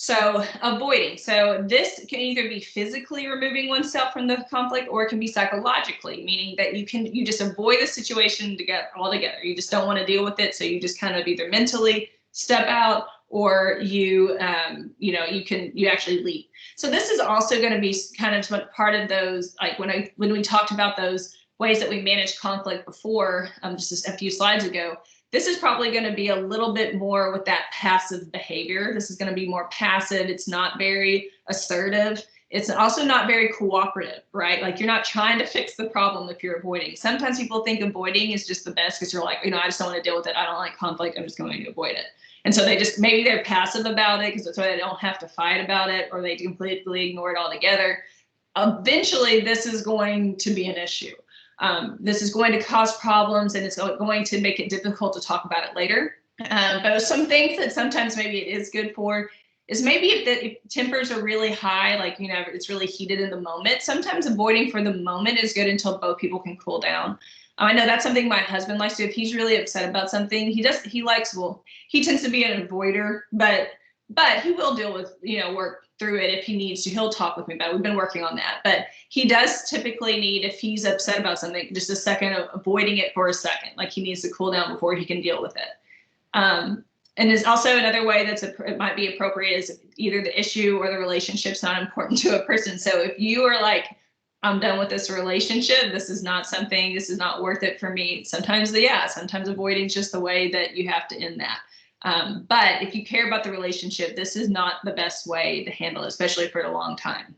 So avoiding. So this can either be physically removing oneself from the conflict, or it can be psychologically, meaning that you just avoid the situation altogether. You just don't want to deal with it. So you just kind of either mentally step out, or you actually leave. So this is also going to be kind of part of those, like when we talked about those ways that we manage conflict before, just a few slides ago. This is probably going to be a little bit more with that passive behavior. This is going to be more passive. It's not very assertive. It's also not very cooperative, right? Like, you're not trying to fix the problem if you're avoiding. Sometimes people think avoiding is just the best because you're like, I just don't want to deal with it. I don't like conflict. I'm just going to avoid it. And so maybe they're passive about it because that's why they don't have to fight about it, or they completely ignore it altogether. Eventually, this is going to be an issue. This is going to cause problems, and it's going to make it difficult to talk about it later. But some things that sometimes maybe it is good for is maybe if tempers are really high, like, it's really heated in the moment. Sometimes avoiding for the moment is good until both people can cool down. I know that's something my husband likes to do. If he's really upset about something, he tends to be an avoider, but he will deal with, work through it if he needs to. He'll talk with me about it. We've been working on that. But he does typically need, if he's upset about something, just a second of avoiding it for a second. Like, he needs to cool down before he can deal with it. And there's also another way it might be appropriate is if either the issue or the relationship's not important to a person. So if you are like, I'm done with this relationship, this is not worth it for me. Sometimes avoiding is just the way that you have to end that. But if you care about the relationship, this is not the best way to handle it, especially for a long time.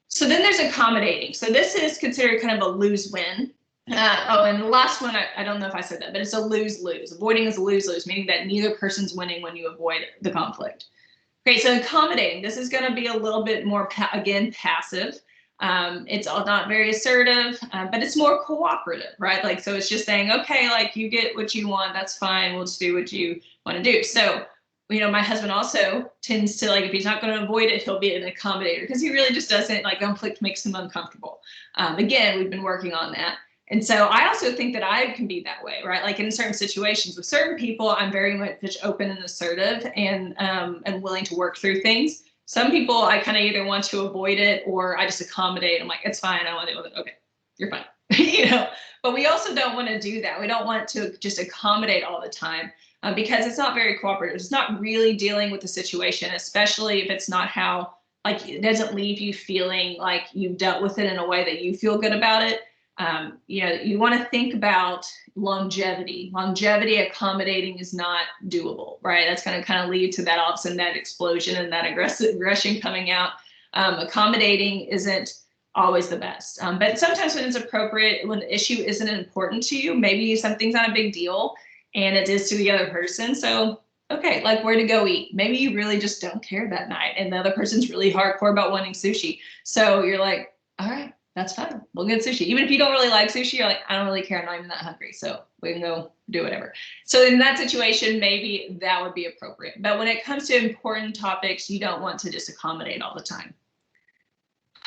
So then there's accommodating. So this is considered kind of a lose-win. And the last one, I don't know if I said that, but it's a lose-lose. Avoiding is a lose-lose, meaning that neither person's winning when you avoid the conflict. Okay, so accommodating. This is going to be a little bit more, passive. It's not very assertive, but it's more cooperative, right? Like, so it's just saying, okay, like, you get what you want, that's fine. We'll just do what you want to do. So, my husband also tends to, like, if he's not going to avoid it, he'll be an accommodator because he really just doesn't, like, conflict makes him uncomfortable. Again, we've been working on that. And so I also think that I can be that way, right? Like, in certain situations with certain people, I'm very much open and assertive and willing to work through things. Some people, I kind of either want to avoid it or I just accommodate. I'm like, it's fine. I don't want to deal with it. Okay, you're fine. But we also don't want to do that. We don't want to just accommodate all the time because it's not very cooperative. It's not really dealing with the situation, especially if it's not how, like, it doesn't leave you feeling like you've dealt with it in a way that you feel good about it. You want to think about longevity. Accommodating is not doable, right? That's going to kind of lead to that all of a sudden that explosion and that aggression coming out. Accommodating isn't always the best, but sometimes when it's appropriate, when the issue isn't important to you, maybe something's not a big deal and it is to the other person. So, okay, like, where to go eat? Maybe you really just don't care that night and the other person's really hardcore about wanting sushi. So you're like, all right, that's fine. We'll get sushi. Even if you don't really like sushi, you're like, I don't really care. I'm not even that hungry. So we can go do whatever. So in that situation, maybe that would be appropriate. But when it comes to important topics, you don't want to just accommodate all the time.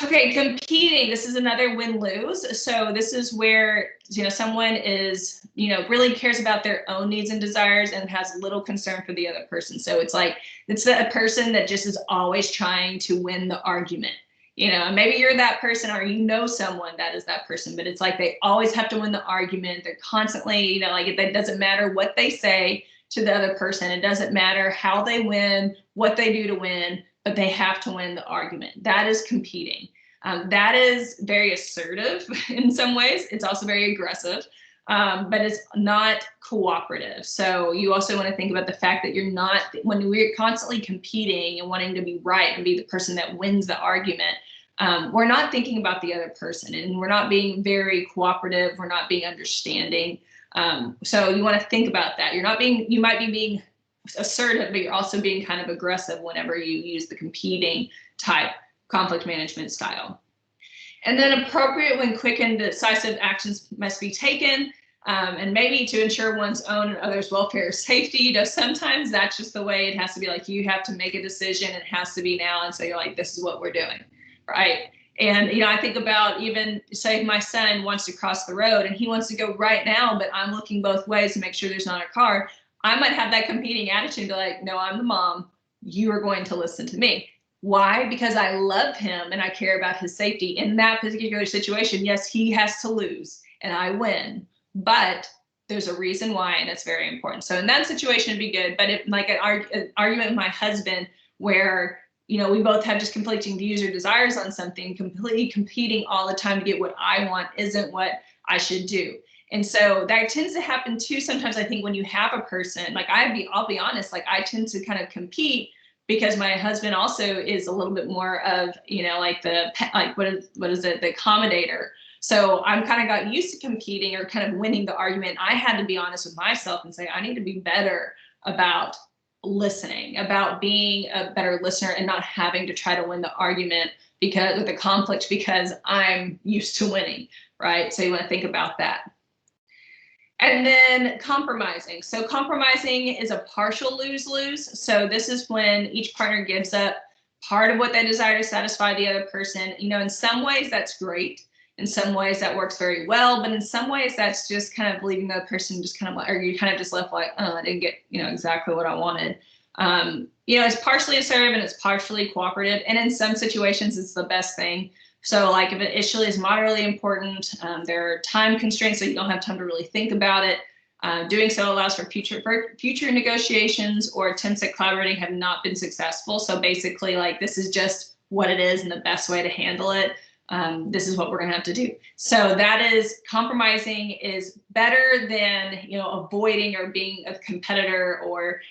Okay, competing. This is another win-lose. So this is where, someone is, really cares about their own needs and desires and has little concern for the other person. So it's like, it's a person that just is always trying to win the argument. Maybe you're that person or someone that is that person, but it's like they always have to win the argument. They're constantly, like, it doesn't matter what they say to the other person. It doesn't matter how they win, what they do to win, but they have to win the argument. That is competing. That is very assertive in some ways. It's also very aggressive, but it's not cooperative. So you also want to think about the fact that when we're constantly competing and wanting to be right and be the person that wins the argument, we're not thinking about the other person and we're not being very cooperative. We're not being understanding. So you want to think about that. You might be being assertive, but you're also being kind of aggressive whenever you use the competing type conflict management style. And then appropriate when quick and decisive actions must be taken. And maybe to ensure one's own and others' welfare or safety. Sometimes that's just the way it has to be. Like, you have to make a decision, it has to be now. And so you're like, this is what we're doing, right? And, I think about, even say my son wants to cross the road and he wants to go right now, but I'm looking both ways to make sure there's not a car. I might have that competing attitude, to like, no, I'm the mom, you are going to listen to me. Why? Because I love him and I care about his safety. In that particular situation, yes, he has to lose and I win, but there's a reason why, and it's very important. So in that situation, it'd be good. But if like an argument with my husband where, we both have just conflicting views or desires on something, completely competing all the time to get what I want isn't what I should do. And so that tends to happen too sometimes. I think when you have a person, like I'll be honest, like I tend to kind of compete because my husband also is a little bit more of, like what is it, the accommodator. So I'm kind of got used to competing or kind of winning the argument. I had to be honest with myself and say, I need to be better about listening, about being a better listener and not having to try to win the argument with the conflict because I'm used to winning, right? So you want to think about that. And then compromising. So compromising is a partial lose-lose. So this is when each partner gives up part of what they desire to satisfy the other person. In some ways that's great. In some ways that works very well, but in some ways that's just kind of leaving the person just kind of like, or you kind of just left like, oh, I didn't get, exactly what I wanted. It's partially assertive and it's partially cooperative. And in some situations, it's the best thing. So like if an issue is moderately important, there are time constraints, so you don't have time to really think about it. Doing so allows for future negotiations, or attempts at collaborating have not been successful. So basically like, this is just what it is and the best way to handle it. This is what we're going to have to do. So that is, compromising is better than, avoiding or being a competitor or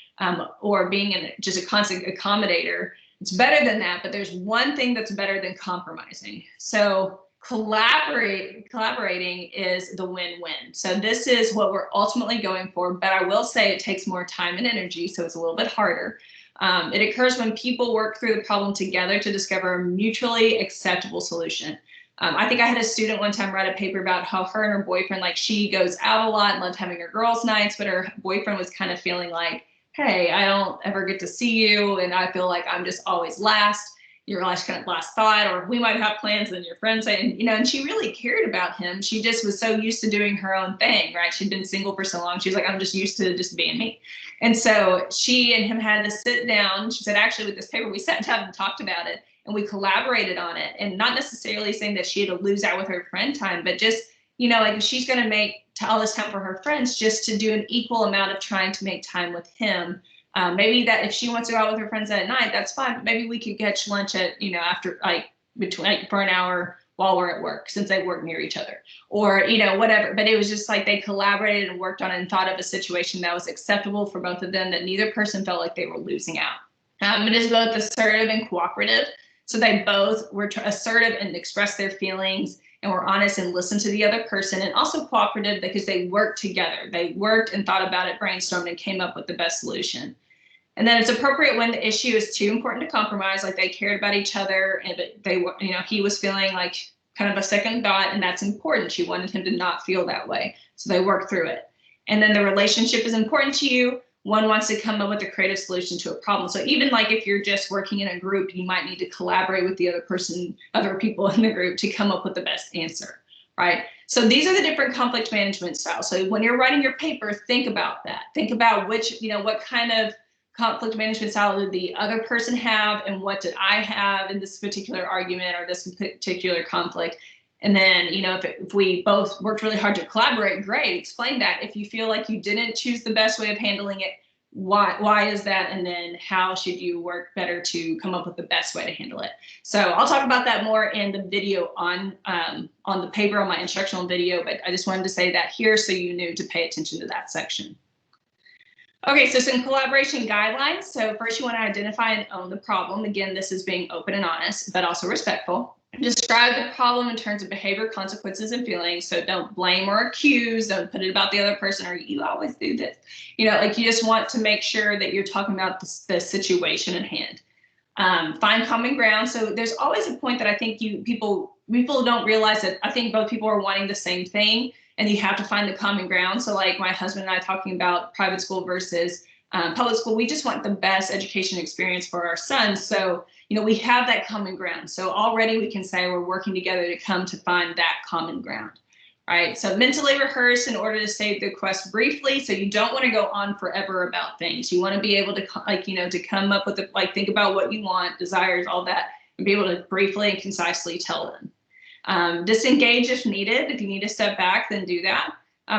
being just a constant accommodator. It's better than that, but there's one thing that's better than compromising. So collaborating is the win-win. So this is what we're ultimately going for, but I will say it takes more time and energy, so it's a little bit harder. It occurs when people work through the problem together to discover a mutually acceptable solution. I think I had a student one time write a paper about how her and her boyfriend, like she goes out a lot and loved having her girls' nights, but her boyfriend was kind of feeling like, hey, I don't ever get to see you, and I feel like I'm just always last. You're last kind of last thought, or we might have plans and your friends say, and she really cared about him. She just was so used to doing her own thing, right? She'd been single for so long. She's like, I'm just used to just being me. And so she and him had to sit down. She said, actually, with this paper, we sat down and talked about it and we collaborated on it. And not necessarily saying that she had to lose out with her friend time, but just, like if she's going to make all this time for her friends, just to do an equal amount of trying to make time with him. Maybe that if she wants to go out with her friends at night, that's fine. But maybe we could catch lunch at, after for an hour while we're at work, since they work near each other, or, whatever. But it was just like they collaborated and worked on it and thought of a situation that was acceptable for both of them, that neither person felt like they were losing out. It is both assertive and cooperative. So they both were assertive and expressed their feelings and were honest and listened to the other person, and also cooperative because they worked together. They worked and thought about it, brainstormed, and came up with the best solution. And then it's appropriate when the issue is too important to compromise, like they cared about each other, and they were, he was feeling like kind of a second thought, and that's important. She wanted him to not feel that way. So they worked through it. And then the relationship is important to you. One wants to come up with a creative solution to a problem. So even like if you're just working in a group, you might need to collaborate with the other people in the group to come up with the best answer, right? So these are the different conflict management styles. So when you're writing your paper, think about that. Think about which, what kind of conflict management style did the other person have, and what did I have in this particular argument or this particular conflict? And then, if we both worked really hard to collaborate, great, explain that. If you feel like you didn't choose the best way of handling it, why is that? And then how should you work better to come up with the best way to handle it? So I'll talk about that more in the video on the paper, on my instructional video, but I just wanted to say that here so you knew to pay attention to that section. Okay, so some collaboration guidelines. So first you want to identify and own the problem. Again, this is being open and honest, but also respectful. Describe the problem in terms of behavior, consequences, and feelings. So don't blame or accuse. Don't put it about the other person, or you always do this. Like you just want to make sure that you're talking about the situation at hand. Find common ground. So there's always a point that I think people don't realize that I think both people are wanting the same thing. and you have to find the common ground. So like my husband and I talking about private school versus public school, we just want the best education experience for our sons. So, we have that common ground. So already we can say we're working together to come to find that common ground. Right. So mentally rehearse in order to state the request briefly. So you don't want to go on forever about things. You want to be able to to come up with think about what you want, desires, all that, and be able to briefly and concisely tell them. Disengage if needed. If you need to step back, then do that.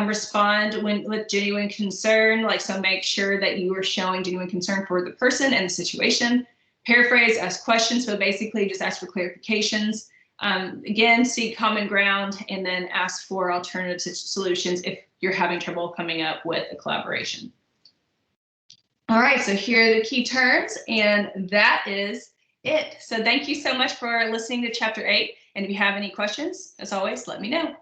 Respond with genuine concern, so make sure that you are showing genuine concern for the person and the situation. Paraphrase, ask questions, so basically just ask for clarifications. Again, seek common ground, and then ask for alternative solutions if you're having trouble coming up with a collaboration. All right, so here are the key terms, and that is it. So thank you so much for listening to Chapter 8, and if you have any questions, as always, let me know.